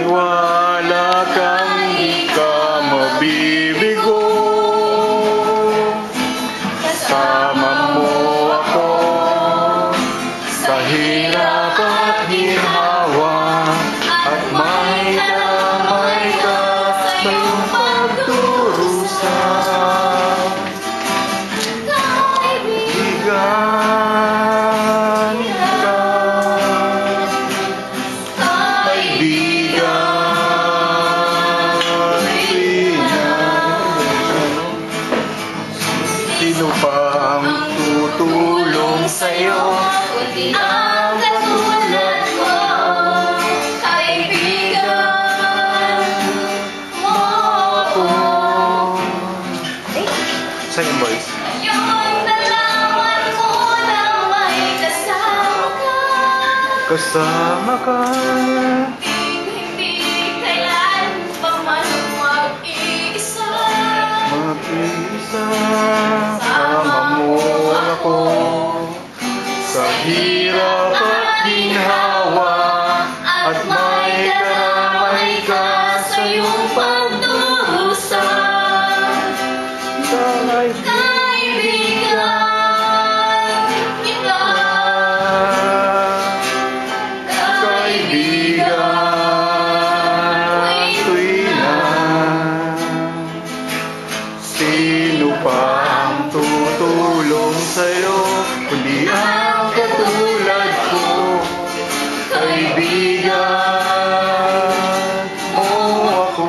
Maniwala kang di ka mabibigo. Kasama mo ako sa hirap at ginhawa, at may damay ka sa iyong pagdurusa. Kaibigan ka, sino pa ang tutulong sa'yo kundi ang katulad ko? Kaibigan mo ako. Sa'yo, boys. Ngayon nalaman mo na may kasama ka. Kasama ka. Hindi kailan pa man mag-iisa. Sama mo ako sa hirap at ginhawa, at may karamay ka sa iyong pagdurusa. Kaibigan kita, kaibigan tuwina. Sino pa ang tutulong sa'yo kundi ang katulad ko? Kaibigan mo ako.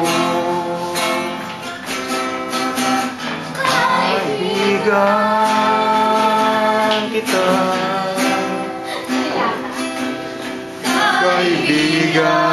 Kaibigan kita. Kaibigan